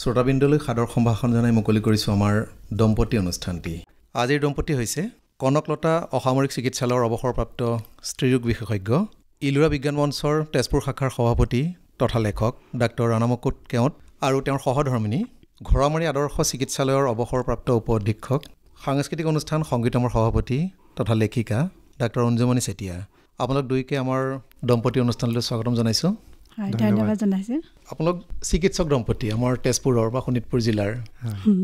শ্ৰোতাবিন্দুলৈ সাদৰ সম্ভাষণ জনাই মুকলি কৰিছোঁ আমাৰ দম্পতী অনুষ্ঠানটি। আজিৰ দম্পতী হৈছে কনকলতা অসামৰিক চিকিৎসালয়ৰ অৱসৰপ্ৰাপ্ত স্ত্ৰীৰোগ বিশেষজ্ঞ, ইলোৰা বিজ্ঞান মঞ্চৰ তেজপুৰ শাখাৰ সভাপতি তথা লেখক ডাক্তৰ ৰাণামুকুট কেওট আৰু তেওঁৰ সহধৰ্মিনী ঘৰামাৰী আদৰ্শ চিকিৎসালয়ৰ অৱসৰপ্ৰাপ্ত উপ অধীক্ষক, সাংস্কৃতিক অনুষ্ঠান সংগীতমৰ সভাপতি তথা লেখিকা ডাক্তৰ অঞ্জুমণি চেতিয়া। আপোনালোক দুয়োকে আমাৰ দম্পতী অনুষ্ঠানলৈ স্বাগতম জনাইছোঁ। ধন্যবাদ জনাইছোঁ। আপোনালোক চিকিৎসক দম্পতী, আমাৰ তেজপুৰৰ বা শোণিতপুৰ জিলাৰ,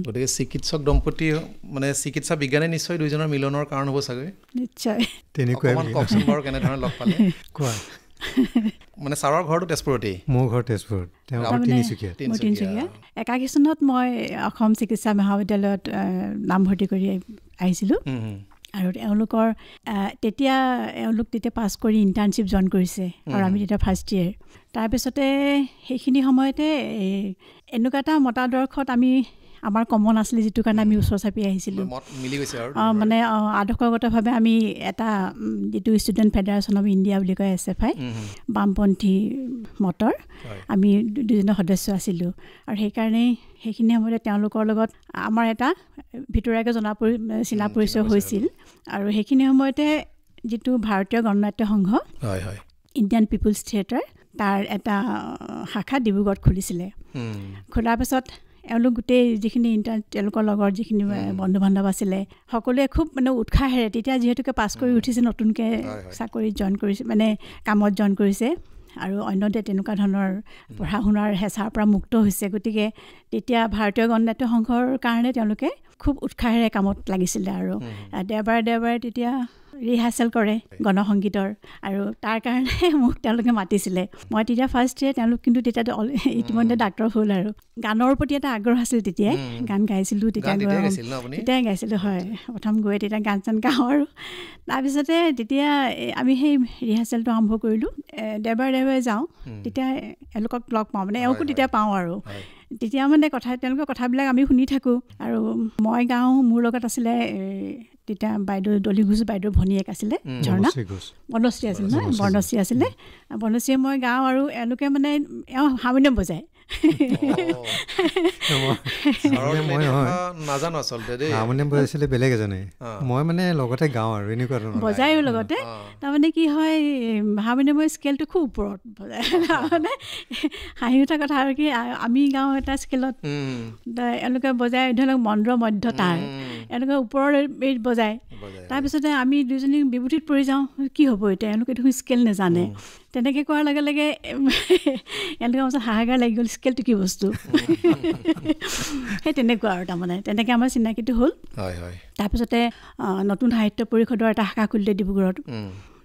গতিকে চিকিৎসক দম্পতী মানে চিকিৎসা বিজ্ঞানে নিশ্চয় দুইজনৰ মিলনৰ কাৰণ হ'ব চাগৈ। নিশ্চয় তেনেকুৱাই কওকচোন বাৰু কেনেধৰণে লগ পালে? কোৱা। মানে ছাৰৰ ঘৰটো তেজপুৰতেই? মোৰ ঘৰ তেজপুৰত, তিনিচুকীয়া। 81 চনত মই অসম চিকিৎসা মহাবিদ্যালয়ত নামভৰ্তি কৰি আহিছিলোঁ আৰু তেওঁলোকৰ তেতিয়া পাছ কৰি ইণ্টাৰ্ণশ্বিপ জইন কৰিছে আৰু আমি তেতিয়া ফাৰ্ষ্ট ইয়েৰ। তাৰপিছতে সেইখিনি সময়তে এনেকুৱা এটা মতাদৰ্শত আমাৰ কমন আছিলে, যিটো কাৰণে আমি ওচৰ চাপি আহিছিলোঁ। মানে আদৰ্শগতভাৱে আমি এটা যিটো ষ্টুডেণ্ট ফেডাৰেশ্যন অফ ইণ্ডিয়া বুলি কয় SFI, বামপন্থী মতৰ আমি দুজনৰ সদস্য আছিলোঁ আৰু সেইকাৰণেই সেইখিনি সময়তে তেওঁলোকৰ লগত আমাৰ এটা ভিতৰুৱাকৈ চিনা পৰিচয় হৈছিল। আৰু সেইখিনি সময়তে যিটো ভাৰতীয় গণনাট্য সংঘ ইণ্ডিয়ান পিপুলছ থিয়েটাৰ, তাৰ এটা শাখা ডিব্ৰুগড়ত খুলিছিলে। খোলাৰ পাছত এওঁলোক গোটেই যিখিনি তেওঁলোকৰ লগৰ যিখিনি বন্ধু বান্ধৱ আছিলে সকলোৱে খুব মানে উৎসাহেৰে, তেতিয়া যিহেতুকে পাছ কৰি উঠিছে, নতুনকৈ চাকৰিত জইন কৰিছে, মানে কামত জইন কৰিছে আৰু অন্যতে তেনেকুৱা ধৰণৰ পঢ়া শুনাৰ হেঁচাৰ পৰা মুক্ত হৈছে। গতিকে তেতিয়া ভাৰতীয় গণনাট্য সংঘৰ কাৰণে তেওঁলোকে খুব উৎসাহেৰে কামত লাগিছিলে আৰু দেওবাৰে তেতিয়া ৰিহাৰ্চেল কৰে গণসংগীতৰ, আৰু তাৰ কাৰণে মোক তেওঁলোকে মাতিছিলে। মই তেতিয়া ফাৰ্ষ্ট ইয়েৰ, তেওঁলোক কিন্তু তেতিয়া ইতিমধ্যে ডাক্তৰ হ'ল আৰু গানৰ প্ৰতি এটা আগ্ৰহ আছিল। তেতিয়াই গান গাইছিলোঁ, তেতিয়াই গাইছিলোঁ। হয়, প্ৰথম গৈ তেতিয়া গান চান গাওঁ আৰু তাৰপিছতে তেতিয়া আমি সেই ৰিহাৰ্চেলটো আৰম্ভ কৰিলোঁ। দেওবাৰে যাওঁ, তেতিয়া এওঁলোকক লগ পাওঁ, মানে এওঁকো তেতিয়া পাওঁ আৰু তেতিয়া মানে তেওঁলোকৰ কথাবিলাক আমি শুনি থাকোঁ আৰু মই গাওঁ। মোৰ লগত আছিলে তেতিয়া বাইদেউ ডলি ঘোষ বাইদেউৰ ভনীয়েক আছিলে, ঝৰ্ণা বনশ্ৰী আছিল নহয়, বৰ্ণশ্ৰী আছিলে। বনশ্ৰীয়ে মই গাওঁ আৰু এওঁলোকে মানে হাৰমনিয়াম বজায়। নাজানো আচলতে দেই, হাৰমনিয়াম বজাইছিলে বেলেগ এজনে, মই মানে লগতে গাওঁ আৰু এনেকুৱা বজায়ো লগতে। তাৰমানে কি হয়, হাৰমনিয়ামৰ স্কেলটো খুব ওপৰত বজায়। তাৰমানে হাঁহি উঠা কথা আৰু কি, আমি গাওঁ এটা স্কেলত, এওঁলোকে বজায় ধৰি লওক মন্দ্ৰ মধ্য তাল, এওঁলোকে ওপৰৰ বজায়। তাৰপিছতে আমি দুজনী বিভূতিত পৰি যাওঁ, কি হ'ব এতিয়া, এওঁলোকে দেখোন স্কেল নাজানে। তেনেকৈ কোৱাৰ লগে লগে এওঁলোকৰ মাজত হাহাকাৰ লাগি গ'ল, স্কেলটো কি বস্তু। সেই তেনেকুৱা আৰু তাৰমানে তেনেকৈ আমাৰ চিনাকিটো হ'ল। তাৰপিছতে নতুন সাহিত্য পৰিষদৰ এটা শাখা খুলিলে ডিব্ৰুগড়ত।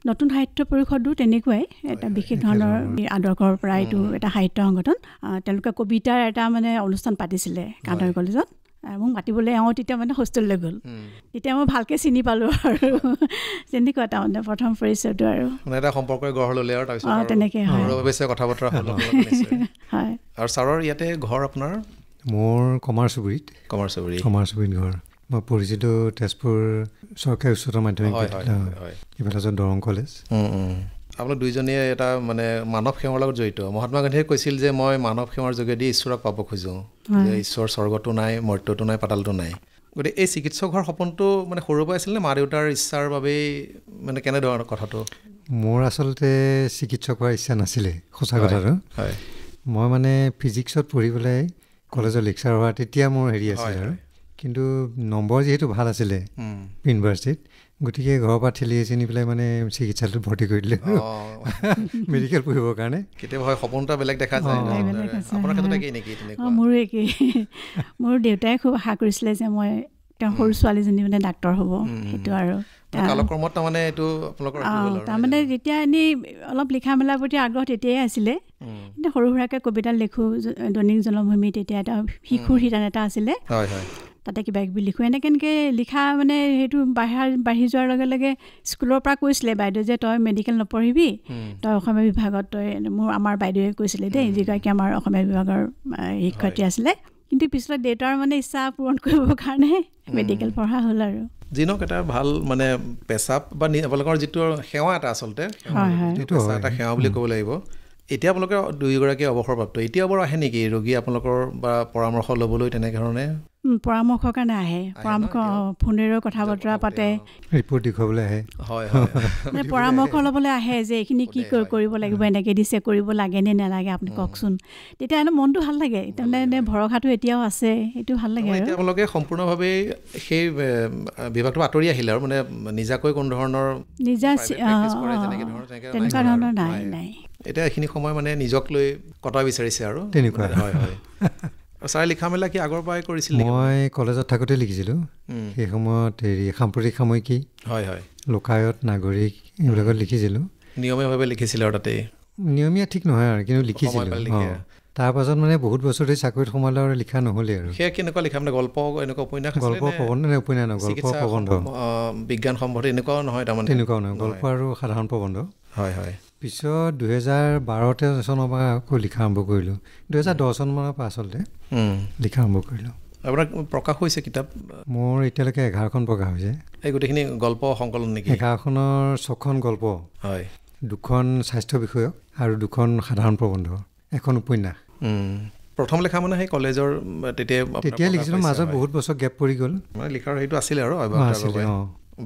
নতুন সাহিত্য পৰিষদো তেনেকুৱাই এটা বিশেষ ধৰণৰ আদৰ্শৰ পৰা এইটো এটা সাহিত্য সংগঠন। তেওঁলোকে কবিতাৰ এটা মানে অনুষ্ঠান পাতিছিলে কানৈ কলেজত, মোক মাতিবলৈ তেতিয়া মানে হোষ্টেললৈ গ'ল। তেতিয়া মই ভালকৈ চিনি পালোঁ আৰু তেনেকুৱা তাৰমানে প্ৰথম পৰিচয়টো আৰু এটা সম্পৰ্কই গঢ় ল'লে আৰু তাৰপিছত তেনেকৈ কথা বতৰা হ'ল। হয়। আৰু ছাৰৰ ইয়াতে ঘৰ আপোনাৰ? মোৰ কমাৰচুবুৰীত ঘৰ। মই পঢ়িছিলোঁ তেজপুৰ চৰকাৰী উচ্চতৰ মাধ্যমিক বিদ্যালয়, ইফালে দৰং কলেজ। আপোনালোক দুইজনীয়ে এটা মানে মানৱ সেৱাৰ লগত জড়িত। মহাত্মা গান্ধীয়ে কৈছিল যে মই মানৱ সেৱাৰ যোগেদি ঈশ্বৰক পাব খোজোঁ, যে ঈশ্বৰ স্বৰ্গতো নাই, মৰ্ত্যতো নাই, পাতালতো নাই। গতিকে এই চিকিৎসক হোৱাৰ সপোনটো মানে সৰুৰ পৰা আছিল নে মা দেউতাৰ ইচ্ছাৰ বাবেই, মানে কেনেধৰণৰ কথাটো? মোৰ আচলতে চিকিৎসক হোৱাৰ ইচ্ছা নাছিলে, সঁচা কথাটো। মই মানে ফিজিক্সত পঢ়ি পেলাই কলেজৰ লেকচাৰ হোৱা তেতিয়া মোৰ হেৰি আছিল আৰু, কিন্তু নম্বৰ যিহেতু ভাল আছিলে ইউনিভাৰ্চিটিত, গতিকে ঘৰৰ পৰা ঠেলি চিনি পেলাই মানে চিকিৎসালয়ত ভৰ্তি কৰি দিলে মেডিকেল পঢ়িবৰ কাৰণে। কেতিয়াবা হয় সপোন এটা বেলেগ দেখা যায়। আপোনাৰ ক্ষেত্ৰত একেই নেকি? মোৰো একেই। মোৰ দেউতাই খুব আশা কৰিছিলে যে মই তেওঁৰ সৰু ছোৱালীজনী মানে ডাক্তৰ হ'ব, সেইটো আৰু কালক্ৰমত তাৰমানে এইটো আপোনালোকৰ তাৰমানে যেতিয়া এনেই অলপ লিখা মেলাৰ প্ৰতি আগ্ৰহ তেতিয়াই আছিলে। এতিয়া সৰু সুৰাকৈ কবিতা লিখোঁ, দৈনিক জনমভূমি তেতিয়া এটা শিশুৰ শিতান এটা আছিলে, তাতে কিবা কিবি লিখোঁ। এনেকৈ লিখা মানে সেইটো বাঢ়ি যোৱাৰ লগে লগে স্কুলৰ পৰা কৈছিলে বাইদেউ যে তই মেডিকেল নপঢ়িবি, তই অসমীয়া বিভাগত আমাৰ বাইদেৱে কৈছিলে দেই, যিগৰাকী আমাৰ অসমীয়া বিভাগৰ শিক্ষয়িত্ৰী আছিলে। কিন্তু পিছত দেউতাৰ মানে ইচ্ছা পূৰণ কৰিবৰ কাৰণে মেডিকেল পঢ়া হ'ল আৰু যিনক এটা ভাল মানে পেচাব বা আপোনালোকৰ যিটো সেৱা এটা আচলতে এটা সেৱা বুলি ক'ব লাগিব, এতিয়া আপোনালোকে দুয়োগৰাকী অৱসৰপ্ৰাপ্ত, এতিয়া বাৰু আহে নেকি ৰোগী আপোনালোকৰ বা পৰামৰ্শ ল'বলৈ তেনেধৰণে? পৰামৰ্শৰ কাৰণে আহে, পৰামৰ্শ ফোনেৰেও কথা বতৰা পাতে, ৰিপৰ্ট দেখুৱাবলৈ আহে। হয় পৰামৰ্শ ল'বলৈ আহে যে এইখিনি কি কৰিব লাগিব, এনেকৈ দিছে, কৰিব লাগে নে নালাগে আপুনি কওকচোন। তেতিয়া মনটো ভাল লাগে, তাৰমানে ভৰসাটো এতিয়াও আছে, সেইটো ভাল লাগে। এতিয়া আপোনালোকে সম্পূৰ্ণভাৱে সেই বিভাগটো আঁতৰি আহিলে আৰু মানে নিজাকৈ কোনো ধৰণৰ তেনেকুৱা ধৰণৰ নাই। এতিয়া এইখিনি সময় মানে নিজক লৈ কটাব বিচাৰিছে আৰু তেনেকুৱা। হয় ছাৰে লিখা মেলা কি আগৰ পৰাই কৰিছিল? মই কলেজত থাকোঁতে লিখিছিলোঁ, সেই সময়ত সাম্প্ৰতিক সাময়িকী, লোকায়ত, নাগৰিক এইবিলাকত লিখিছিলোঁ। নিয়মীয়াভাৱে লিখিছিল আৰু তাতে? নিয়মীয়া ঠিক নহয় আৰু, কিন্তু লিখিছিলোঁ। তাৰপাছত মানে বহুত বছৰ ধৰি চাকৰিত সোমালে আৰু লিখা নহ'লে আৰু। সেয়া কেনেকুৱা লিখা মানে গল্প, এনেকুৱা উপন্যাস? গল্প প্ৰবন্ধ বিজ্ঞান সম্বন্ধে এনেকুৱাও নহয় তাৰমানে? তেনেকুৱাও নহয়, গল্প আৰু সাধাৰণ প্ৰবন্ধ। হয়। পিছত 2012 চনৰ পৰা আকৌ লিখা আৰম্ভ কৰিলোঁ, 2010 চনমানৰ পৰা আচলতে লিখা আৰম্ভ কৰিলোঁ। আপোনাৰ প্ৰকাশ হৈছে কিতাপ? মোৰ এতিয়ালৈকে 11খন প্ৰকাশ হৈছে। এই গোটেইখিনি গল্প সংকলন নেকি? 11খনৰ 6খন গল্প, 2খন স্বাস্থ্য বিষয়ক আৰু 2খন সাধাৰণ প্ৰবন্ধ, 1খন উপন্যাস। প্ৰথম লেখা মানে সেই কলেজৰ তেতিয়া লিখিছিলোঁ, মাজত বহুত বছৰ গেপ পৰি গ'ল। মানে লিখাৰ সেইটো আছিলে আৰু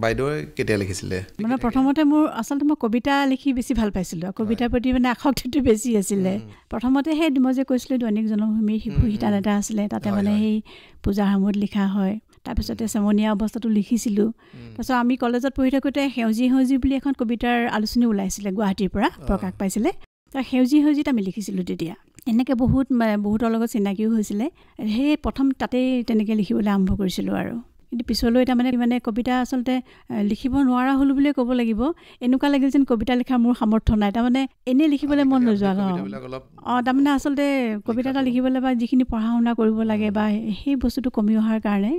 বাইদেৱে কেতিয়া লিখিছিলে? মানে প্ৰথমতে আচলতে মই কবিতা লিখি বেছি ভাল পাইছিলোঁ, কবিতাৰ প্ৰতি মানে আসক্তিটো বেছি আছিলে। প্ৰথমতে সেই মই যে কৈছিলোঁ দৈনিক জনমভূমিৰ শিশু শিতান এটা আছিলে, তাতে মানে সেই পূজাৰ সময়ত লিখা হয়। তাৰপিছতে চেমনীয়া অৱস্থাটো লিখিছিলোঁ। তাৰপিছত আমি কলেজত পঢ়ি থাকোঁতে সেউজী বুলি এখন কবিতাৰ আলোচনী ওলাইছিলে, গুৱাহাটীৰ পৰা প্ৰকাশ পাইছিলে। তাৰ সেউজীত আমি লিখিছিলোঁ তেতিয়া। এনেকৈ বহুতৰ লগত চিনাকিও হৈছিলে। সেই প্ৰথম তাতেই তেনেকৈ লিখিবলৈ আৰম্ভ কৰিছিলোঁ আৰু। কিন্তু পিছলৈ তাৰমানে কবিতা আচলতে লিখিব নোৱাৰা হ'লোঁ বুলিয়ে ক'ব লাগিব। এনেকুৱা লাগিল যেন কবিতা লিখাৰ মোৰ সামৰ্থ্য নাই, তাৰমানে এনেই লিখিবলৈ মন নোযোৱা। তাৰমানে আচলতে কবিতা এটা লিখিবলৈ বা যিখিনি পঢ়া শুনা কৰিব লাগে বা সেই বস্তুটো কমি অহাৰ কাৰণে,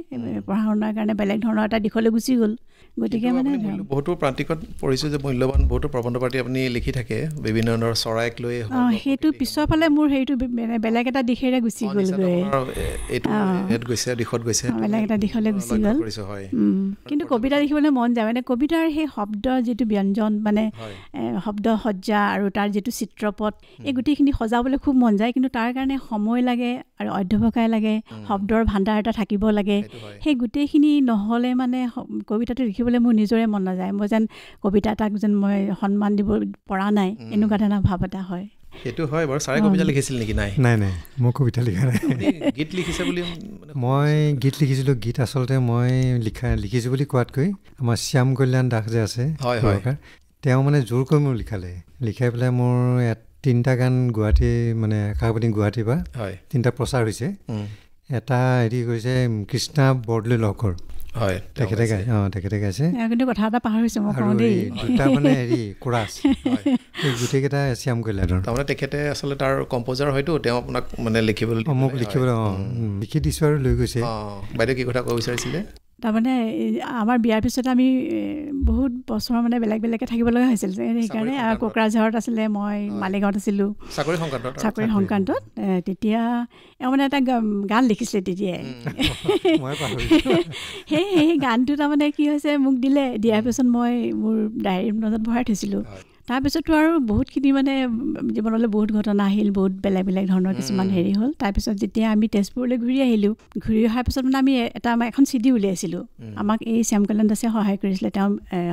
পঢ়া শুনাৰ কাৰণে বেলেগ ধৰণৰ এটা দিশলৈ গুচি গ'ল। গতিকে মানে বহুতো প্ৰান্তিকত পঢ়িছোঁ যে মূল্যৱান বহুতো প্ৰবন্ধ পাতি আপুনি লিখি থাকে, বিভিন্ন ধৰণৰ চৰাইক লৈ। সেইটো পিছৰ ফালে মোৰ হেৰিটো বেলেগ এটা দিশেৰে গুচি গ'লগৈ, বেলেগ এটা দিশলৈ গুচি গ'ল। কিন্তু কবিতা লিখিবলৈ মন যায়, মানে কবিতাৰ সেই শব্দৰ যিটো ব্যঞ্জন, মানে শব্দ সজ্জা আৰু তাৰ যিটো চিত্ৰপট, এই গোটেইখিনি সজাবলৈ খুব মন যায়। কিন্তু তাৰ কাৰণে সময় লাগে আৰু অধ্যৱসায় লাগে, শব্দৰ ভাণ্ডাৰ এটা থাকিব লাগে। সেই গোটেইখিনি নহ'লে মানে কবিতাটো লিখিবলৈ মোৰ নিজৰে মন নাযায়। মই যেন কবিতা এটাক যেন মই সন্মান দিব পৰা নাই, এনেকুৱা ধৰণৰ ভাৱ এটা হয়। সেইটো হয় বাৰু। ছাৰে কবিতা লিখিছিল নেকি? নাই, মই কবিতা লিখা নাই। গীত লিখিছে বুলি? মই গীত লিখিছিলোঁ। গীত আচলতে মই লিখিছোঁ বুলি কোৱাতকৈ আমাৰ শ্যাম কল্যাণ দাস যে আছে, তেওঁ মানে জোৰকৈ মোৰ লিখাই পেলাই মোৰ 3টা গান গুৱাহাটী, মানে আকাশবাণী গুৱাহাটীৰ পৰা 3টা প্ৰচাৰ হৈছে। এটা কৰিছে কৃষ্ণা বৰদলৈ লহকৰ, তেখেতে গাইছে। কিন্তু কথা এটা পাহৰিছোঁ মই, দুটা মানে কোৰাছ, গোটেইকেইটা শ্যাম কল্যাণৰ। তাৰমানে তেখেতে আচলতে তাৰ কম্প'জাৰ হয়তো, তেওঁ আপোনাক মানে লিখিবলৈ লিখি দিছোঁ আৰু লৈ গৈছে। বাইদেউ কি কথা ক'ব বিচাৰিছিলে? তাৰমানে আমাৰ বিয়াৰ পিছত আমি বহুত বছৰ মানে বেলেগকৈ থাকিব লগা হৈছিল যে, সেইকাৰণে কোকৰাঝাৰত আছিলে, মই মালিগাঁৱত আছিলোঁ চাকৰি সংক্ৰান্তত। তেতিয়া মানে এটা গান লিখিছিলে তেতিয়াই। সেই গানটো তাৰমানে কি হৈছে, মোক দিয়াৰ পিছত মই মোৰ ডায়েৰীৰ মাজত ভৰাই থৈছিলোঁ। তাৰপিছতো আৰু বহুতখিনি মানে জীৱনলৈ বহুত ঘটনা আহিল, বহুত বেলেগ ধৰণৰ কিছুমান হেৰি হ'ল। তাৰপিছত যেতিয়া আমি তেজপুৰলৈ ঘূৰি আহিলোঁ, ঘূৰি অহাৰ পিছত মানে আমি এখন CD উলিয়াইছিলোঁ। আমাক এই শ্যাম কল্যাণ দাসে সহায় কৰিছিলে, তেওঁ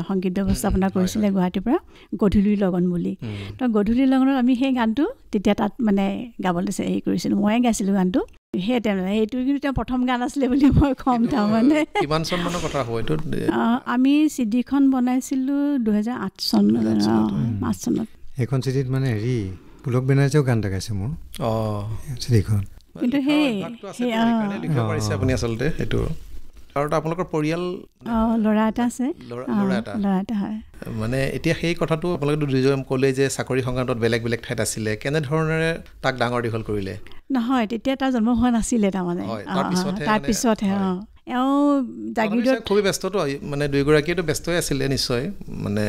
সংগীত ব্যৱস্থাপনা কৰিছিলে গুৱাহাটীৰ পৰা, গধূলিৰ লগন বুলি। তো গধূলিৰ লগনত আমি সেই গানটো তেতিয়া তাত মানে গাবলৈ কৰিছিলোঁ, ময়ে গাইছিলোঁ গানটো। সেইটো কিন্তু তেওঁ প্ৰথম গান আছিলে বুলি মই ক'ম। তাৰমানে কিমান চন মানৰ কথা হ'ব এইটো? আমি CD-খন বনাইছিলোঁ 2008 চনত। সেইখন চিডিত মানে পুলক বেনাৰ্জীয়েও গান এটা গাইছে মোৰ চিডিখন। কিন্তু আপুনি আচলতে সেইটো আৰু আপোনালোকৰ পৰিয়াল ল'ৰা এটা আছে, ল'ৰা এটা হয়। মানে এতিয়া সেই কথাটো আপোনালোকে দুজন ক'লে যে চাকৰি সংক্ৰান্তত বেলেগ ঠাইত আছিলে, কেনেধৰণেৰে তাক ডাঙৰ দীঘল কৰিলে? নহয়, তেতিয়া তাৰ জন্ম হোৱা নাছিলে, তাৰমানে তাৰপিছতহে খুবেই ব্যস্ততো, মানে দুয়োগৰাকীয়েতো ব্যস্তই আছিলে নিশ্চয়। মানে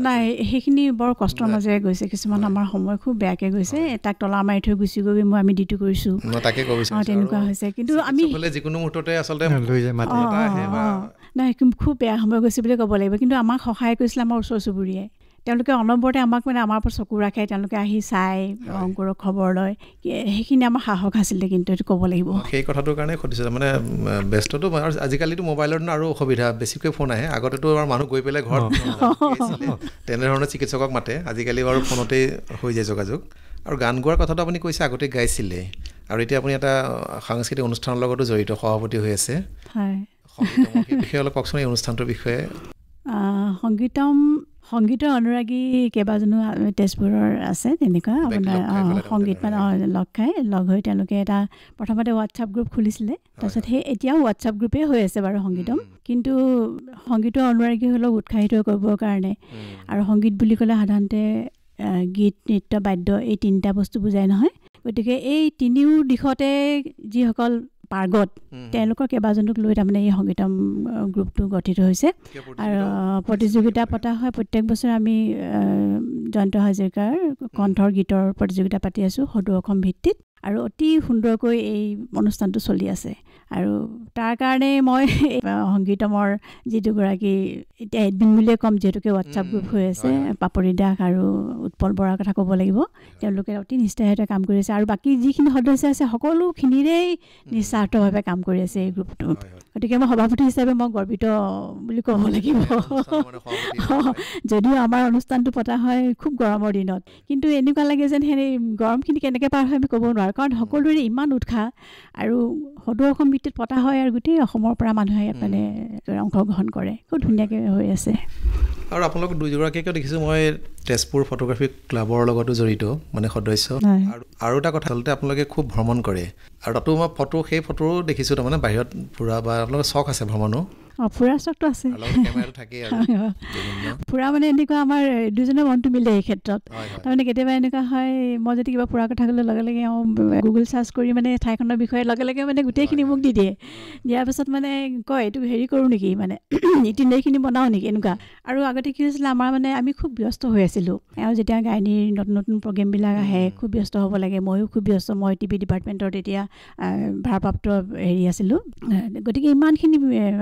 নাই, সেইখিনি বৰ কষ্টৰ মাজেৰে গৈছে। কিছুমান আমাৰ সময় খুব বেয়াকৈ গৈছে। তাক তলা মাৰি থৈ গুচি গৈ আমি ডিউটি কৰিছোঁ, তাকে তেনেকুৱা হৈছে। কিন্তু আমি যিকোনো মুহূৰ্ততে আচলতে নাই, খুব বেয়া সময় গৈছে বুলি ক'ব লাগিব। কিন্তু আমাক সহায় কৰিছিলে আমাৰ ওচৰ চুবুৰীয়াই। তেওঁলোকে অনবৰতে আমাক মানে আমাৰ ওপৰত চকু ৰাখে, তেওঁলোকে আহি চাই, অংকুৰৰ খবৰ লয়, সেইখিনি আমাৰ সাহস আছিলে, কিন্তু এইটো ক'ব লাগিব। সেই কথাটোৰ কাৰণে সুধিছোঁ, মানে ব্যস্তটো আজিকালিতো মোবাইলৰ আৰু অসুবিধা, বেছিকৈ ফোন আহে, আগতেতো আমাৰ মানুহ গৈ পেলাই ঘৰত তেনেধৰণে চিকিৎসকক মাতে, আজিকালি বাৰু ফোনতেই হৈ যায় যোগাযোগ। আৰু গান গোৱাৰ কথাটো আপুনি কৈছে আগতে গাইছিলে, আৰু এতিয়া আপুনি এটা সাংস্কৃতিক অনুষ্ঠানৰ লগতো জড়িত, সভাপতি হৈ আছে। হয়, সেই বিষয়ে অলপ কওকচোন, এই অনুষ্ঠানটোৰ বিষয়ে। সংগীতৰ অনুৰাগী কেইবাজনো তেজপুৰৰ আছে, তেনেকুৱা আপোনাৰ সংগীত মানে লগ হৈ তেওঁলোকে এটা প্ৰথমতে হোৱাটছআপ গ্ৰুপ খুলিছিলে, তাৰপিছত সেই এতিয়াও হোৱাটছআপ গ্ৰুপেই হৈ আছে বাৰু সংগীতম, কিন্তু সংগীতৰ অনুৰাগীসকলক উৎসাহিত কৰিবৰ কাৰণে, আৰু সংগীত বুলি ক'লে সাধাৰণতে গীত, নৃত্য, বাদ্য এই তিনিটা বস্তু বুজায় নহয়, গতিকে এই তিনিও দিশতে যিসকল পাৰ্গত তেওঁলোকৰ কেইবাজনক লৈ তাৰমানে এই সংগীতম গ্ৰুপটো গঠিত হৈছে। আৰু প্ৰতিযোগিতা পতা হয় প্ৰত্যেক বছৰে। আমি জয়ন্ত হাজৰিকাৰ কণ্ঠৰ গীতৰ প্ৰতিযোগিতা পাতি আছোঁ সদৌ অসম ভিত্তিত, আৰু অতি সুন্দৰকৈ এই অনুষ্ঠানটো চলি আছে। আৰু তাৰ কাৰণে মই সংগীতমৰ যি দুগৰাকী এতিয়া এডমিন বুলিয়ে ক'ম, যিহেতুকে হোৱাটছআপ গ্ৰুপ হৈ আছে, পাপৰি দাস আৰু উৎপল বৰাৰ কথা ক'ব লাগিব, তেওঁলোকে অতি নিষ্ঠাৰে কাম কৰি আছে, আৰু বাকী যিখিনি সদস্য আছে সকলোখিনিৰেই নিস্বাৰ্থভাৱে কাম কৰি আছে এই গ্ৰুপটোত। গতিকে মই সভাপতি হিচাপে মই গৰ্বিত বুলি ক'ব লাগিব। যদিও আমাৰ অনুষ্ঠানটো পতা হয় খুব গৰমৰ দিনত, কিন্তু এনেকুৱা লাগে যেন সেই গৰমখিনি কেনেকৈ পাৰ হয় আমি ক'ব নোৱাৰোঁ, কাৰণ সকলোৰে ইমান উৎসাহ, আৰু সদৌ অসম ভিত্তিত পতা হয়, আৰু গোটেই অসমৰ পৰা মানুহে ইয়াত মানে অংশগ্ৰহণ কৰে, খুব ধুনীয়াকৈ হৈ আছে। আৰু আপোনালোক দুয়োগৰাকীকে দেখিছোঁ মই তেজপুৰ ফটোগ্ৰাফী ক্লাবৰ লগতো জড়িত, মানে সদস্য। আৰু এটা কথা আচলতে আপোনালোকে খুব ভ্ৰমণ কৰে, আৰু তাতো মই সেই ফটোও দেখিছোঁ, তাৰমানে বাহিৰত ফুৰা বা আপোনালোকৰ চখ আছে ভ্ৰমণো? ফুৰা চখটো আছে, ফুৰা মানে এনেকুৱা আমাৰ দুজনৰ মনটো মিলে এই ক্ষেত্ৰত। তাৰমানে কেতিয়াবা এনেকুৱা হয়, মই যদি কিবা ফুৰা কথা ক'লে লগে লগে গুগল চাৰ্চ কৰি মানে ঠাইখনৰ বিষয়ে লগে লগে মানে গোটেইখিনি মোক দি দিয়ে, দিয়াৰ পিছত মানে কয় এইটো হেৰি কৰোঁ নেকি, মানে ইতিনেৰিখিনি বনাওঁ নেকি, এনেকুৱা। আৰু আগতে কি হৈছিলে, আমাৰ মানে আমি খুব ব্যস্ত হৈ আছিলোঁ, এওঁ যেতিয়া গায়নীৰ নতুন নতুন প্ৰগ্ৰেমবিলাক আহে খুব ব্যস্ত হ'ব লাগে, ময়ো খুব ব্যস্ত, মই টিভি ডিপাৰ্টমেণ্টৰ তেতিয়া ভাৰপ্ৰাপ্ত আছিলোঁ, গতিকে ইমানখিনি